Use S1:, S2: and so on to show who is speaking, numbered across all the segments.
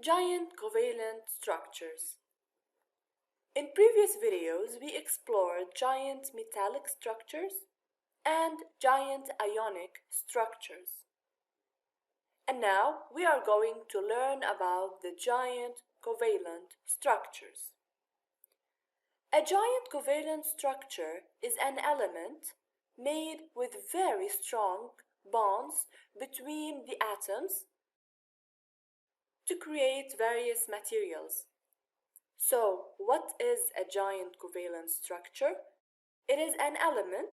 S1: Giant covalent structures. In previous videos, we explored giant metallic structures and giant ionic structures. And now we are going to learn about the giant covalent structures. A giant covalent structure is an element made with very strong bonds between the atoms to create various materials. So, what is a giant covalent structure? It is an element,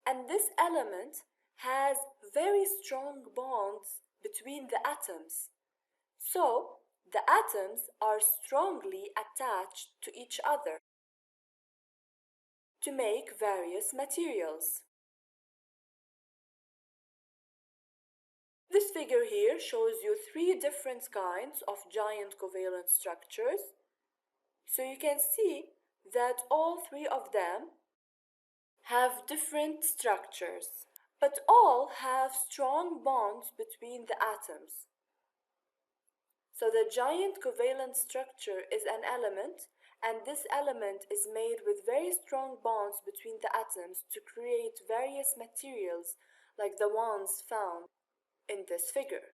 S1: and this element has very strong bonds between the atoms. So, the atoms are strongly attached to each other to make various materials. This figure here shows you three different kinds of giant covalent structures. So you can see that all three of them have different structures, but all have strong bonds between the atoms. So the giant covalent structure is an element, and this element is made with very strong bonds between the atoms to create various materials like the ones found in this figure.